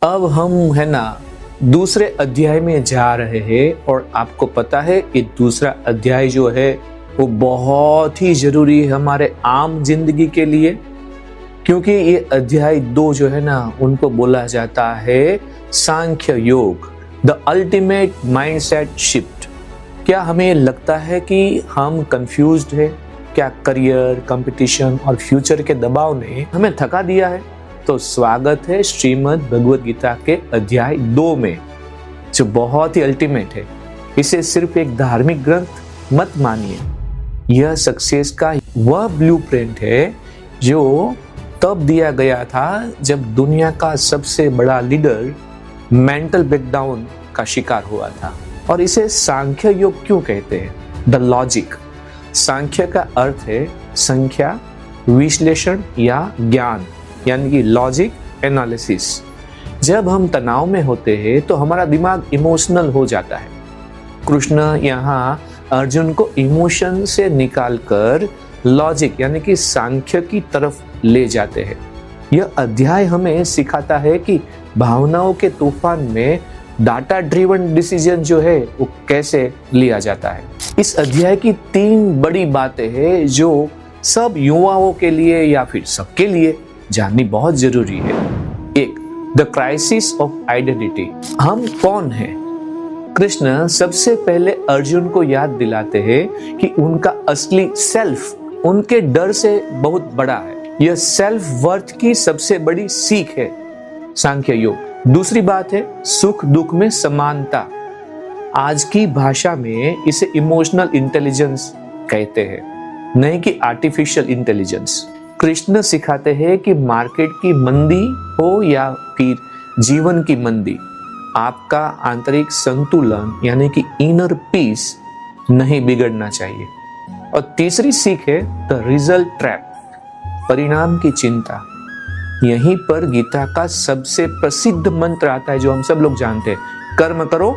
अब हम है ना दूसरे अध्याय में जा रहे हैं और आपको पता है कि दूसरा अध्याय जो है वो बहुत ही जरूरी है हमारे आम जिंदगी के लिए, क्योंकि ये अध्याय 2 जो है ना उनको बोला जाता है सांख्य योग, द अल्टीमेट माइंडसेट शिफ्ट। क्या हमें लगता है कि हम कंफ्यूज्ड है? क्या करियर, कंपटीशन और फ्यूचर के दबाव ने हमें थका दिया है? तो स्वागत है श्रीमद् भगवद गीता के अध्याय 2 में, जो बहुत ही अल्टीमेट है। इसे सिर्फ एक धार्मिक ग्रंथ मत मानिए, यह सक्सेस का वह ब्लूप्रिंट है जो तब दिया गया था जब दुनिया का सबसे बड़ा लीडर मेंटल ब्रेकडाउन का शिकार हुआ था। और इसे सांख्य योग क्यों कहते हैं? The logic. सांख्य का अर्थ है संख्या, विश्लेषण या ज्ञान, यानी कि लॉजिक एनालिसिस। जब हम तनाव में होते हैं तो हमारा दिमाग इमोशनल हो जाता है। कृष्ण यहाँ अर्जुन को इमोशन से निकालकर लॉजिक यानी कि सांख्य की तरफ ले जाते हैं। यह अध्याय हमें सिखाता है कि भावनाओं के तूफान में डाटा ड्रिवन डिसीजन जो है वो कैसे लिया जाता है। इस अध्याय की 3 बड़ी बातें हैं जो सब युवाओं के लिए या फिर सबके लिए जाननी बहुत जरूरी है। 1, द क्राइसिस ऑफ आइडेंटिटी। हम कौन हैं? कृष्ण सबसे पहले अर्जुन को याद दिलाते हैं कि उनका असली सेल्फ उनके डर से बहुत बड़ा है। यह सेल्फ वर्थ की सबसे बड़ी सीख है सांख्य योग। दूसरी बात है सुख दुख में समानता। आज की भाषा में इसे इमोशनल इंटेलिजेंस कहते हैं, नहीं कि आर्टिफिशियल इंटेलिजेंस। कृष्ण सिखाते हैं कि मार्केट की मंदी हो या फिर जीवन की मंदी, आपका आंतरिक संतुलन यानी कि इनर पीस नहीं बिगड़ना चाहिए। और तीसरी सीख है द रिजल्ट ट्रैप, परिणाम की चिंता। यहीं पर गीता का सबसे प्रसिद्ध मंत्र आता है जो हम सब लोग जानते हैं, कर्म करो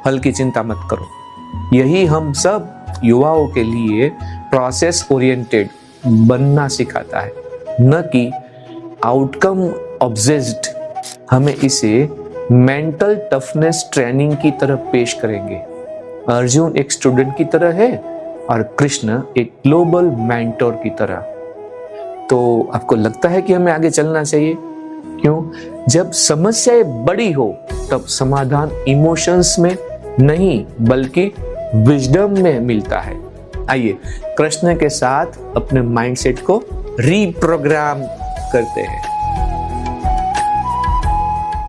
फल की चिंता मत करो। यही हम सब युवाओं के लिए प्रोसेस ओरिएंटेड बनना सिखाता है, न कि आउटकम ऑब्सेस्ड। हमें इसे मेंटल टफनेस ट्रेनिंग की तरह पेश करेंगे। अर्जुन एक स्टूडेंट की तरह है और कृष्ण एक ग्लोबल मेंटोर की तरह। तो आपको लगता है कि हमें आगे चलना चाहिए? क्यों? जब समस्याएं बड़ी हो तब समाधान इमोशंस में नहीं बल्कि विजडम में मिलता है। आइए कृष्ण के साथ अपने माइंडसेट को रीप्रोग्राम करते हैं।